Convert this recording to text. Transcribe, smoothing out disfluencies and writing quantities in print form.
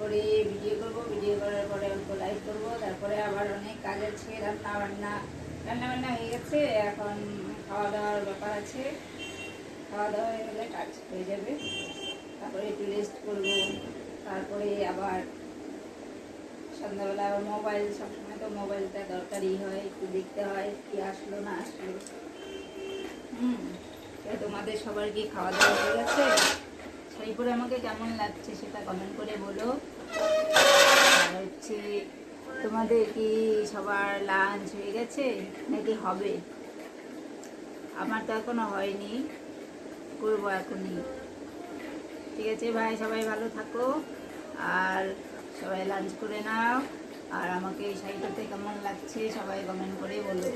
করে ভিডিও করব, ভিডিও করার পরে অল্প লাইভ করব, তারপরে আবার অনেক কাজ আছে। রান্না বান্না হয়ে গেছে, এখন খাওয়া দাওয়ার ব্যাপার আছে। খাওয়া দাওয়া হয়ে গেলে কাজ হয়ে যাবে, তারপরে একটু রেস্ট করব, তারপরে আবার সন্ধ্যাবেলা আবার মোবাইল, সবসময় তো মোবাইলটা দরকারই হয়, একটু দেখতে হয় কি আসলো না আসলো। তোমাদের সবার কি খাওয়া দাওয়া হয়ে গেছে? শাড়ি পরে আমাকে কেমন লাগছে সেটা কমেন্ট করে বলো। আর হচ্ছে তোমাদের কি সবার লাঞ্চ হয়ে গেছে নাকি হবে? আমার তো এখনো হয়নি, করবো এখনই। ঠিক আছে ভাই, সবাই ভালো থাকো, আর সবাই লাঞ্চ করে নাও। আর আমাকে এই শাড়িটাতে কেমন লাগছে সবাই কমেন্ট করে বলো।